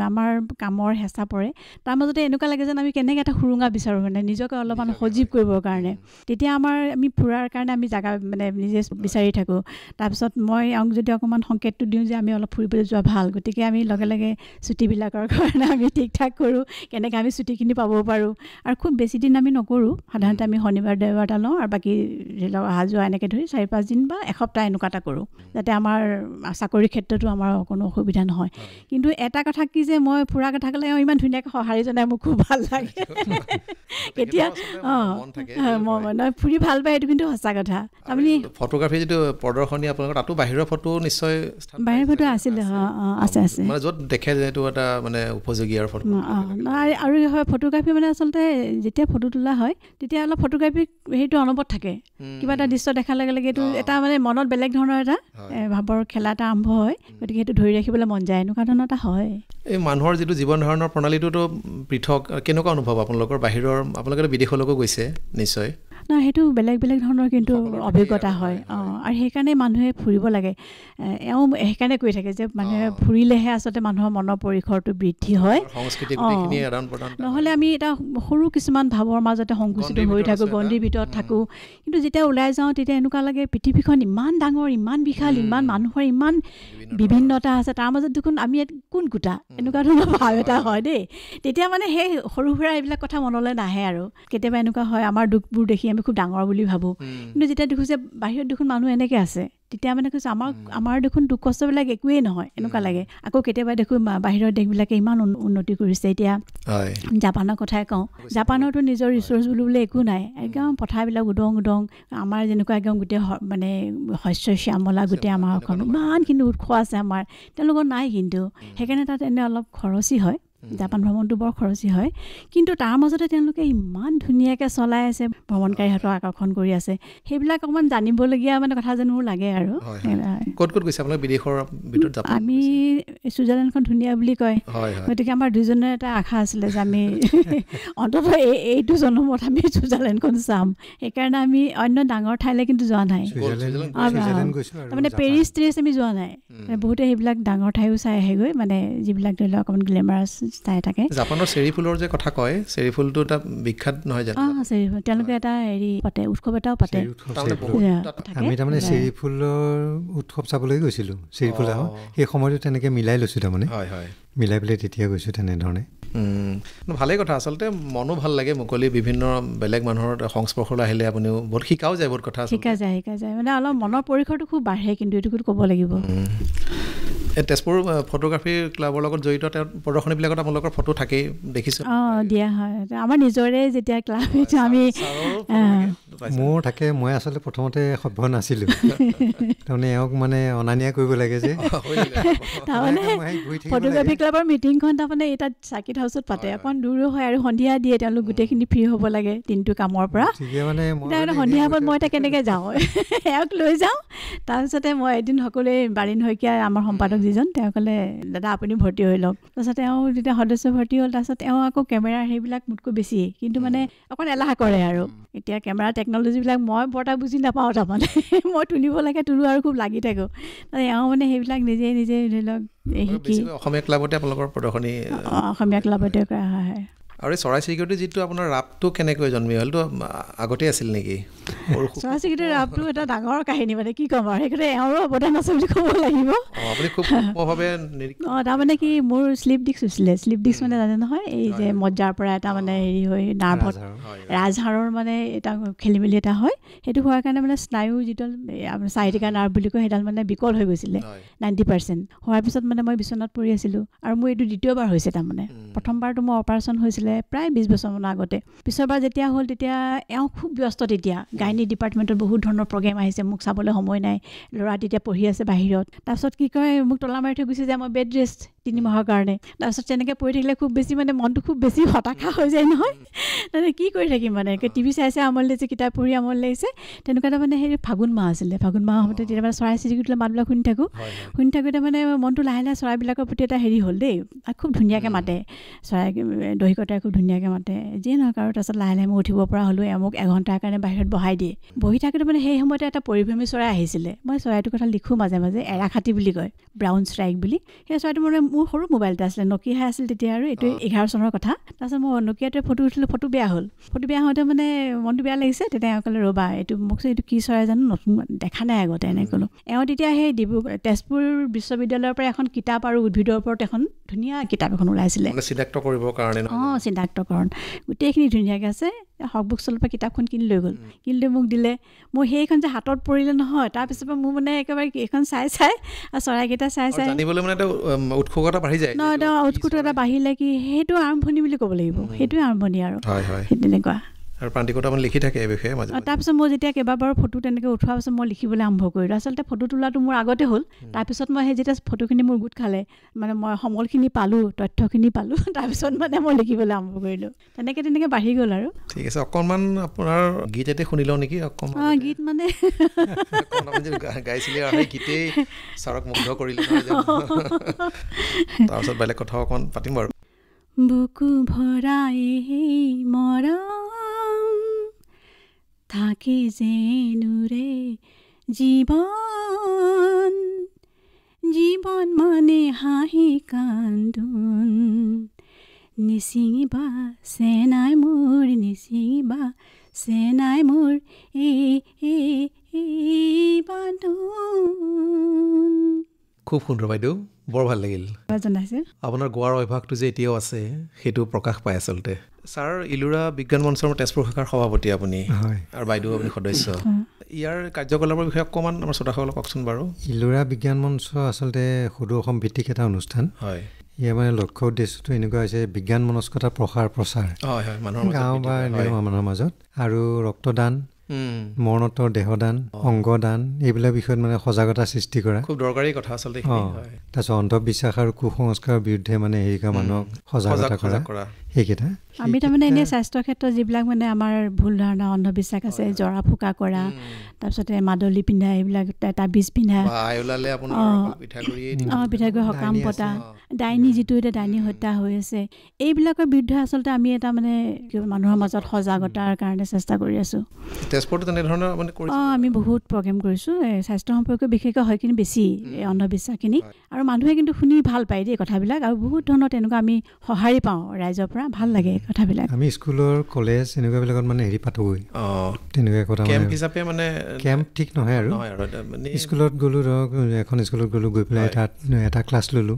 আমাৰ কামৰ হেঁচা পৰে, তাৰ মাজতে এনেকুৱা লাগে যেন আমি কেনেকৈ এটা সুৰুঙা বিচাৰোঁ, মানে নিজকে অলপমান সজীৱ কৰিবৰ কাৰণে। তেতিয়া আমি ফুৰাৰ কাৰণে আমি জেগা মানে নিজে বিচাৰি থাকোঁ। তাৰপিছত মই এওঁক যদি অকণমান সংকেতটো দিওঁ যে আমি অলপ ফুৰিবলৈ যোৱা ভাল, গতিকে আমি লগে লগে ছুটীবিলাকৰ কাৰণে আমি ঠিক ঠাক কৰোঁ, কেনেকৈ আমি ছুটীখিনি পাব পাৰোঁ। আৰু খুব বেছি দিন আমি নকৰোঁ, সাধাৰণতে আমি শনিবাৰ দেওবাৰ এটা লওঁ, আৰু বাকী ধৰি লওক অহা যোৱা এনেকৈ ধৰি 4-5 দিন বা এসপ্তাহ এনেকুৱা এটা কৰোঁ, যাতে আমাৰ চাকৰিৰ ক্ষেত্ৰতো আমাৰ কোনো অসুবিধা নহয়। কিন্তু এটা কথা কি যে মই ফুৰা কথা ক'লে ইমান ধুনীয়াকৈ সঁহাৰি জনাই, মোক খুব ভাল লাগে। কেতিয়া মই ফুৰি ভাল পায়, এইটো কিন্তু সঁচা কথা। আপুনি ফটোগ্ৰাফী যিটো প্ৰদৰ্শনী আপোনালোকৰ, তাতো বাহিৰৰ ফটো নিশ্চয় বাহিৰৰ ফটো আছিলে, আছে মানে য'ত দেখে যে এইটো এটা মানে উপযোগী আৰু ফটো। আৰু হয় ফটোগ্ৰাফী মানে আচলতে যেতিয়া ফটো তোলা হয় তেতিয়া অলপ ফটোগ্ৰাফী সেইটো অনবৰত থাকে, কিবা এটা দৃশ্য দেখাৰ লগে লগে এইটো এটা মানে মনত বেলেগ ধৰণৰ এটা ভাৱৰ খেলা এটা আৰম্ভ হয়, গতিকে সেইটো ধৰি ৰাখিবলৈ মন যায়, এনেকুৱা ধৰণৰ এটা হয়। এই মানুহৰ যিটো জীৱন ধাৰণৰ প্ৰণালীটোতো পৃথক, কেনেকুৱা অনুভৱ আপোনালোকৰ? বাহিৰৰ আপোনালোকে বিদেশলৈকো গৈছে নিশ্চয়? নহয়, সেইটো বেলেগ বেলেগ ধৰণৰ কিন্তু অভিজ্ঞতা হয়। আৰু সেইকাৰণে মানুহে ফুৰিব লাগে। এওঁ সেইকাৰণে কৈ থাকে যে মানুহে ফুৰিলেহে আচলতে মানুহৰ মনৰ পৰিসৰটো বৃদ্ধি হয়, নহ'লে আমি এটা সৰু কিছুমান ভাৱৰ মাজতে সংকুচিত হৈ থাকোঁ, গণ্ডিৰ ভিতৰত থাকোঁ। কিন্তু যেতিয়া ওলাই যাওঁ তেতিয়া এনেকুৱা লাগে পৃথিৱীখন ইমান ডাঙৰ, ইমান বিশাল, ইমান মানুহৰ ইমান বিভিন্নতা আছে, তাৰ মাজত দেখোন আমি কোন কোটা, এনেকুৱা ধৰণৰ ভাৱ এটা হয় দেই। তেতিয়া মানে সেই সৰু সুৰা এইবিলাক কথা মনলৈ নাহে। আৰু কেতিয়াবা এনেকুৱা হয় আমাৰ দুখবোৰ দেখি আমি খুব ডাঙৰ বুলি ভাবোঁ, কিন্তু যেতিয়া দেখোঁ যে বাহিৰত দেখোন মানুহ এনেকৈ আছে, তেতিয়া মানে কৈছোঁ আমাৰ দেখোন দুখ কষ্টবিলাক একোৱেই নহয়, এনেকুৱা লাগে। আকৌ কেতিয়াবা দেখোঁ বাহিৰৰ দেশবিলাকে ইমান উন্নতি কৰিছে। এতিয়া জাপানৰ কথাই কওঁ, জাপানৰতো নিজৰ ৰিচোৰ্চ বুলিবলৈ একো নাই, একদম পথাৰবিলাক উদং উদং, আমাৰ যেনেকুৱা একদম গোটেই মানে শস্য শ্যামলা, গোটেই আমাৰ অসম ইমানখিনি উৎস আছে আমাৰ, তেওঁলোকৰ নাই। কিন্তু সেইকাৰণে তাত এনে অলপ খৰচী হয়, জাপান ভ্ৰমণটো বৰ খৰচী হয়, কিন্তু তাৰ মাজতে তেওঁলোকে ইমান ধুনীয়াকৈ চলাই আছে, ভ্ৰমণকাৰীহঁতক আকৰ্ষণ কৰি আছে। সেইবিলাক অকণমান জানিবলগীয়া মানে কথা যেন মোৰ লাগে। আৰু ক'ত ক'ত গৈছে আপোনালোক বিদেশৰ ভিতৰত? আমি ছুইজাৰলেণ্ডখন ধুনীয়া বুলি কয়, গতিকে আমাৰ দুজনৰ এটা আশা আছিলে যে আমি অন্ততঃ এইটো জন্মত আমি ছুইজাৰলেণ্ডখন চাম। সেইকাৰণে আমি অন্য ডাঙৰ ঠাইলৈ কিন্তু যোৱা নাই, তাৰমানে পেৰিছ ত্ৰিছ আমি যোৱা নাই। বহুতে সেইবিলাক ডাঙৰ ঠাইও চাই আহেগৈ, মানে যিবিলাক ধৰি লওক অকণমান গ্লেমাৰাছ চাই থাকে। জাপানৰ চেৰি ফুলৰ যে কথা কয়, চেৰি ফুলটো এটা বিখ্যাত নহয় জানো? চেৰি ফুল তেওঁলোকে এটা হেৰি পাতে, উৎসৱ এটাও পাতে। আমি তাৰমানে চেৰি ফুলৰ উৎসৱ চাবলৈ গৈছিলোঁ, চেৰি ফুল সেই সময়টো তেনেকৈ মিলাই লৈছোঁ তাৰমানে, মিলাই পেলাই তেতিয়া গৈছোঁ তেনেধৰণে। ভালেই কথা, আচলতে মনো ভাল লাগে মুকলি বিভিন্ন বেলেগ মানুহৰ সংস্পৰ্শলৈ আহিলে আপুনিও বহুত শিকাও যায়, বহুত কথা শিকা যায় মানে অলপ মনৰ পৰিসৰটো খুব বাঢ়ে, কিন্তু এইটো ক'ব লাগিব। এই তেজপুৰ ফটোগ্ৰাফী ক্লাবৰ লগত জড়িত প্ৰদৰ্শনীবিলাকত আপোনালোকৰ ফটো থাকেই দেখিছোঁ। দিয়া হয়, আমাৰ নিজৰে যেতিয়া ক্লাব আমি মোৰ থাকে। মই আচলতে প্ৰথমতে সভ্য নাছিলোঁ, তাৰমানে এওঁক মানে অনা নিয়া কৰিব লাগে যে। তাৰমানে ফটোগ্ৰাফী ক্লাবৰ মিটিংখন তাৰমানে এই তাত চাৰ্কিট হাউচত পাতে, অকণ দূৰো হয় আৰু সন্ধিয়া দিয়ে, তেওঁলোক গোটেইখিনি ফ্ৰী হ'ব লাগে দিনটো কামৰ পৰা। সন্ধিয়া সময়ত মই এতিয়া কেনেকৈ যাওঁ, এওঁক লৈ যাওঁ। তাৰপিছতে মই এদিন সকলোৱে বাৰীণ শইকীয়া আমাৰ সম্পাদক যিজন, তেওঁ ক'লে দাদা আপুনি ভৰ্তি হৈ লওক। তাৰপিছত তেওঁ যেতিয়া সদস্য ভৰ্তি হ'ল, তাৰপিছত তেওঁ আকৌ কেমেৰাৰ সেইবিলাক মোতকৈ বেছি, কিন্তু মানে অকণ এলাহ কৰে আৰু। এতিয়া কেমেৰা টেকন'লজিবিলাক মই বৰ এটা বুজি নাপাওঁ, তাৰমানে মই তুলিব লাগে তুলোঁ আৰু খুব লাগি থাকোঁ। এওঁ মানে সেইবিলাক নিজে ধৰি লওক শিকি অসমীয়া ক্লাবতে আপোনালোকৰ প্ৰদৰ্শনী অসমীয়া ক্লাবতে কৰা হয়। আৰু এই চৰাই চিৰিকটিৰ যিটো আপোনাৰ ৰাপটো কেনেকৈ জন্মি হ'লতো আগতেই আছিল নেকি? চৰাই চিৰিকটিৰ ৰাপটো এটা ডাঙৰ কাহিনী, মানে কি ক'ম আৰু, সেইকাৰণে এওঁৰো অৱদান আছে বুলি ক'ব লাগিব। আপুনি খুব সূক্ষ্মভাৱে তাৰমানে কি মোৰ শ্লিপ ডিস্ক হৈছিলে। শ্লিপ ডিস্ক মানে জানে নহয়, এই যে মজ্জাৰ পৰা এটা মানে হেৰি হৈ নাৰ্ভত ৰাজহাড়ৰ মানে এটা খেলি মেলি এটা হয়, সেইটো হোৱাৰ কাৰণে মানে স্নায়ু যিডাল চাৰিটিকা নাৰ্ভ বুলি কয় সেইডাল মানে বিকল হৈ গৈছিলে 90%। হোৱাৰ পিছত মানে মই বিচনাত পৰি আছিলোঁ, আৰু মোৰ এইটো দ্বিতীয়বাৰ হৈছে। তাৰমানে প্ৰথমবাৰটো মোৰ অপাৰেশ্যন হৈছিলে প্ৰায় 20 বছৰমানৰ আগতে। পিছৰবাৰ যেতিয়া হ'ল তেতিয়া এওঁ খুব ব্যস্ত, তেতিয়া গাইনী ডিপাৰ্টমেণ্টত বহুত ধৰণৰ প্ৰগ্ৰেম আহিছে, মোক চাবলৈ সময় নাই, ল'ৰা তেতিয়া পঢ়ি আছে বাহিৰত। তাৰপিছত কি কয়, মোক তলা মাৰি থৈ গুচি যায়, মই বেড ৰেষ্ট 3 মাহৰ কাৰণে। তাৰপিছত তেনেকৈ পৰি থাকিলে খুব বেছি মানে মনটো খুব বেছি হতাশা হৈ যায় নহয়, তাৰমানে কি কৰি থাকিম মানে, টিভি চাই আমনি লাগিছে, কিতাপ পঢ়ি আমনি লাগিছে, তেনেকুৱা এটা মানে সেই ফাগুন মাহ আছিলে। ফাগুন মাহৰ সময়তে তেতিয়া মানে চৰাই চিৰিকটিলৈ মাতবিলাক শুনি থাকোঁতে মানে মনটো লাহে লাহে চৰাইবিলাকৰ প্ৰতি এটা হেৰি হ'ল দেই, খুব ধুনীয়াকৈ মাতে চৰাই, দহিকতাই খুব ধুনীয়াকৈ মাতে, যিয়ে নহওক আৰু। তাৰপিছত লাহে লাহে মই উঠিব পৰা হ'লোঁ, মোক এঘণ্টাৰ কাৰণে বাহিৰত বহাই দিয়ে। বহি থাকোঁতে মানে সেই সময়তে এটা পৰিভ্ৰমী চৰাই আহিছিলে, মই চৰাইটোৰ কথা লিখোঁ মাজে মাজে, এৰাখাটি বুলি কয়, ব্ৰাউন ষ্ট্ৰাইক বুলি। সেই চৰাইটো মানে মোৰ সৰু মোবাইল এটা আছিলে, নকিয়াহে আছিল তেতিয়া, আৰু এইটো 11 চনৰ কথা। তাৰপিছত মই নকিয়াটোৱে ফটো উঠিলোঁ, ফটো বেয়া হ'ল। ফটো বেয়া হওঁতে মানে মনটো বেয়া লাগিছে। তেতিয়া এওঁ ক'লে ৰ'বা, এইটো মোক এইটো কি চৰাই জানো, নতুন দেখা নাই আগতে, এনেকৈ ক'লোঁ। এওঁ তেতিয়া সেই তেজপুৰ বিশ্ববিদ্যালয়ৰ পৰা এখন কিতাপ আৰু উদ্ভিদৰ ওপৰত এখন ধুনীয়া কিতাপ এখন ওলাইছিলে, চিনাক্ত কৰিবৰ কাৰণে। চিনাক্তকৰণ গোটেইখিনি ধুনীয়াকৈ আছে। হক বুক ষ্টলৰ পৰা কিতাপখন কিনি লৈ গ'ল, কিনি লৈ মোক দিলে। মোৰ সেইখন যে হাতত পৰিলে নহয়, তাৰপিছৰ পৰা মোৰ মানে একেবাৰে এইখন চাই আৰু চৰাইকেইটা চাই জানিবলৈ মানে এটা উৎসুকতা বাঢ়ি যায়। উৎসুকতা বাঢ়িলে কি, সেইটো আৰম্ভণি বুলি ক'ব লাগিব, সেইটোৱে আৰম্ভণি আৰু সেই তেনেকুৱা। আৰু প্ৰান্তিকতা মানে লিখি থাকে এই বিষয়ে। তাৰপিছত মই যেতিয়া কেইবাবাৰো ফটো তেনেকৈ উঠোৱাৰ পিছত মই লিখিবলৈ আৰম্ভ কৰিলোঁ। আচলতে ফটো তোলাটো মোৰ আগতে হ'ল, তাৰপিছত মই সেই যেতিয়া ফটোখিনি মোৰ গোট খালে, মানে মই সমলখিনি পালোঁ, তথ্যখিনি পালোঁ, তাৰপিছত মানে মই লিখিবলৈ আৰম্ভ কৰিলোঁ। তেনেকৈ বাঢ়ি গ'ল আৰু। ঠিক আছে, অকণমান আপোনাৰ গীত এটা শুনি লওঁ নেকি? গীত মানে গাইছিলে আৰু সেই গীতেই ছাৰক মুগ্ধ কৰিলে, তাৰপিছত বেলেগ কথা অকণমান পাতিম বাৰু। বুকু ভৰাই মৰম থাকে যেনুৰে জীৱন মানে হাঁহি কান্দোন, নিচিঙিবা চেনাই মোৰ, নিচিঙিবা চেনাই মোৰ এই বান্ধোন। খুব সুন্দৰ বাইদেউ, বৰ ভাল লাগিল জনাইছে। আপোনাৰ গোৱাৰ অভ্যাসটো যে এতিয়াও আছে, সেইটো প্ৰকাশ পায় আচলতে। ছাৰ, ইলোৰা বিজ্ঞান মঞ্চৰ তেজপুৰ শাখাৰ সভাপতি আপুনি, আৰু বাইদেউ আপুনি সদস্য। ইয়াৰ কাৰ্যকলাপৰ বিষয়ে অকণমান আমাৰ শ্ৰোতাসকলক কওকচোন বাৰু। ইলোৰা বিজ্ঞান মঞ্চ আচলতে সদৌ অসম ভিত্তিক এটা অনুষ্ঠান। হয়, ইয়াৰ মানে লক্ষ্য উদ্দেশ্যটো এনেকুৱা হৈছে, বিজ্ঞান মনস্কতা প্ৰসাৰ প্ৰচাৰ গাঁও বা মানুহৰ মাজত, আৰু ৰক্তদান, মৰণোত্তৰ দেহদান, অংগদান, এইবিলাক বিষয়ত মানে সজাগতা সৃষ্টি কৰা খুব দৰকাৰী কথা আচলতে। তাৰপিছত অন্ধবিশ্বাস আৰু কুসংস্কাৰৰ বিৰুদ্ধে মানে হেৰি কৰা মানুহক সজাগতা কৰা, সেইকেইটা। আমি তাৰমানে এনেই স্বাস্থ্যৰ ক্ষেত্ৰত যিবিলাক মানে আমাৰ ভুল ধাৰণা, অন্ধবিশ্বাস আছে, জৰা ফুকা কৰা, তাৰপিছতে মাদলি পিন্ধা, এইবিলাক তাবিজ পিন্ধা, পিঠাগুড়ি সকাম পতা, ডাইনী যিটো এতিয়া ডাইনী হত্যা হৈ আছে, এইবিলাকৰ বিৰুদ্ধে আচলতে আমি এটা মানে মানুহৰ মাজত সজাগতাৰ কাৰণে চেষ্টা কৰি আছোঁ। তেজপুৰতো তেনেধৰণৰ মানে কৰিছে? আমি বহুত প্ৰগ্ৰেম কৰিছোঁ স্বাস্থ্য সম্পৰ্কীয় বিশেষকৈ হয়খিনি বেছি অন্ধবিশ্বাসখিনি, আৰু মানুহে কিন্তু শুনি ভাল পায় দেই কথাবিলাক, আৰু বহুত ধৰণৰ তেনেকুৱা আমি সঁহাৰি পাওঁ ৰাইজৰ পৰা, ভাল লাগে কথাবিলাক। আমি স্কুলৰ কলেজ এনেকুৱাবিলাকত মানে হেৰি পাতোগৈ তেনেকুৱা কথা, কেম্প হিচাপে মানে কেম্প ঠিক নহয় আৰু স্কুলত গ'লোঁ, ধৰক এখন স্কুলত গ'লোঁ, গৈ পেলাই তাত এটা ক্লাছ ল'লোঁ,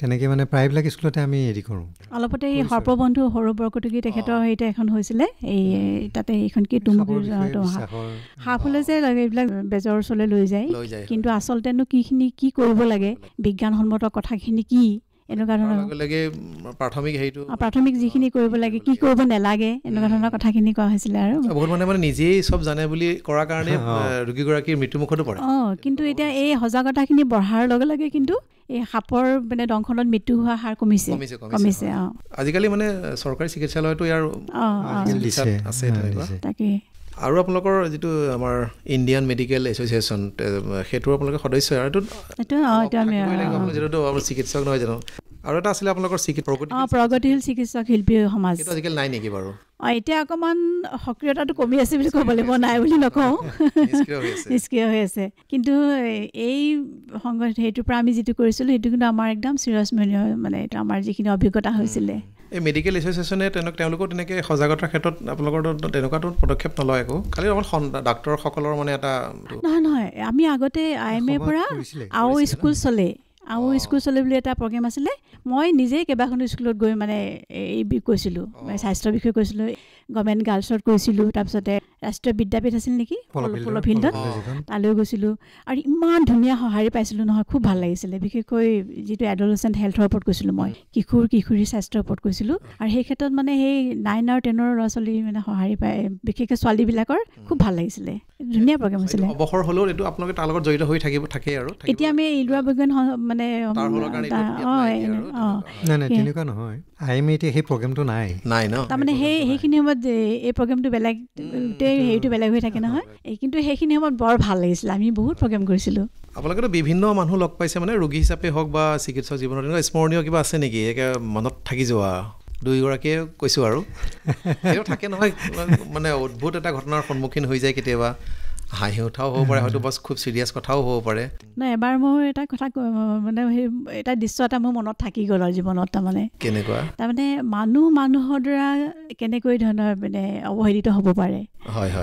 তেনেকৈ মানে প্ৰায়বিলাক স্কুলতে আমি হেৰি কৰোঁ। অলপতে এই সৰ্পবন্ধু সৰু বৰকটকী তেখেতৰ হেৰিতে এখন হৈছিলে, এই তাতে এইখন কি তুমুকিৰ সাপ হ'লে যে এইবিলাক বেজৰ ওচৰলৈ লৈ যায়, কিন্তু আচলতেনো কি কৰিব লাগে, বিজ্ঞানসন্মত কথাখিনি কি, এনেকুৱা ধৰণৰ প্ৰাথমিক যিখিনি কৰিব লাগে, কি কৰিব নালাগে, এনেকুৱা ধৰণৰ কথাখিনি কোৱা হৈছিলে। আৰু বহুত মানে নিজেই চব জানে বুলি কৰাৰ কাৰণে ৰোগীগৰাকীৰ মৃত্যুমুখতো পৰে। কিন্তু এতিয়া এই সজাগতাখিনি বঢ়াৰ লগে লগে কিন্তু এই সাপৰ মানে দংশনত মৃত্যু হোৱা হাৰ কমিছে। আজিকালি মানে চৰকাৰী চিকিৎসালয়তো ইয়াৰ আছে। তাকে আৰু আপোনালোকৰ যিটো আমাৰ ইণ্ডিয়ান মেডিকেল এছ'চিয়েশ্যন, সেইটো আপোনালোকে সদস্য, আৰু যিটো আমাৰ চিকিৎসক নহয় জানো, আৰু এটা আছিলে আপোনালোকৰ প্ৰগতিশীল চিকিৎসক শিল্পী সমাজ, আজিকালি নাই নেকি বাৰু? এতিয়া অকণমান সক্ৰিয়তাটো কমি আছে বুলি ক'ব লাগিব, নাই বুলি নকওঁ, নিষ্ক্ৰিয় হৈ আছে। কিন্তু এই সেইটোৰ পৰা আমি যিটো কৰিছিলোঁ সেইটো কিন্তু আমাৰ একদম চিৰস্মৰণীয়, মানে এইটো আমাৰ যিখিনি অভিজ্ঞতা হৈছিলে। এই মেডিকেল এছ'চিয়েশ্যনে তেওঁলোকেও তেনেকৈ সজাগতাৰ ক্ষেত্ৰত আপোনালোকৰ তেনেকুৱাতো পদক্ষেপ নলয় একো, খালি অকল ডাক্তৰসকলৰ মানে এটা নহয়। আমি আগতে IMA পৰা আৰু স্কুল চলে বুলি এটা প্ৰগ্ৰেম আছিলে, মই নিজেই কেইবাখনো স্কুলত গৈ মানে এই কৈছিলোঁ, স্বাস্থ্যৰ বিষয়ে কৈছিলোঁ, গভৰ্ণমেণ্ট গাৰ্লছত কৈছিলোঁ, তাৰপিছতে ৰাষ্ট্ৰীয় বিদ্যাপীঠ আছিল নেকি পলফিল্ডত, তালৈ গৈছিলোঁ, আৰু ইমান ধুনীয়া সঁহাৰি পাইছিলোঁ নহয়, খুব ভাল লাগিছিলে। বিশেষকৈ যিটো এডলচেণ্ট হেল্থৰ ওপৰত কৈছিলোঁ মই, কিশোৰীৰ স্বাস্থ্যৰ ওপৰত কৈছিলোঁ, আৰু সেই ক্ষেত্ৰত মানে সেই 9 আৰু 10 ল'ৰা ছোৱালী মানে সঁহাৰি পায়, বিশেষকৈ ছোৱালীবিলাকৰ খুব ভাল লাগিছিলে, ধুনীয়া প্ৰগ্ৰেম আছিলে। অৱসৰ হ'লেও এইটো আপোনালোকে তাৰ লগত জড়িত হৈ থাকে আৰু এতিয়া আমি ইলোৰা বিজ্ঞান মানে তেনেকুৱা নহয়, এতিয়া সেই প্ৰগ্ৰেমটো নাই ন, তাৰমানে সেইখিনি সময়ত এই প্ৰগ্ৰেমটো বেলেগ, হেৰিটো বেলেগ হৈ থাকে নহয়, কিন্তু সেইখিনি সময়ত বৰ ভাল লাগিছিলে, আমি বহুত প্ৰগ্ৰেম কৰিছিলোঁ। আপোনালোকেতো বিভিন্ন মানুহ লগ পাইছে, মানে ৰোগী হিচাপে হওক বা চিকিৎসক জীৱনত, এনেকুৱা স্মৰণীয় কিবা আছে নেকি মনত থাকি যোৱা? দুয়োগৰাকীয়ে কৈছোঁ আৰু সেইটো থাকে নহয়, মানে অদ্ভুত এটা ঘটনাৰ সন্মুখীন হৈ যায় কেতিয়াবা, হাঁহি উঠাও হ'ব পাৰে, হয়তো বছ খুব চিৰিয়াছ কথাও হ'ব পাৰে। নাই, এবাৰ মোৰ এটা কথা মানে এটা দৃশ্য এটা মোৰ মনত থাকি গ'ল আৰু জীৱনত, তাৰমানে কেনেকুৱা, তাৰমানে মানুহৰ দ্বাৰা কেনেকৈ ধৰণৰ মানে অৱহেলিত হ'ব পাৰে,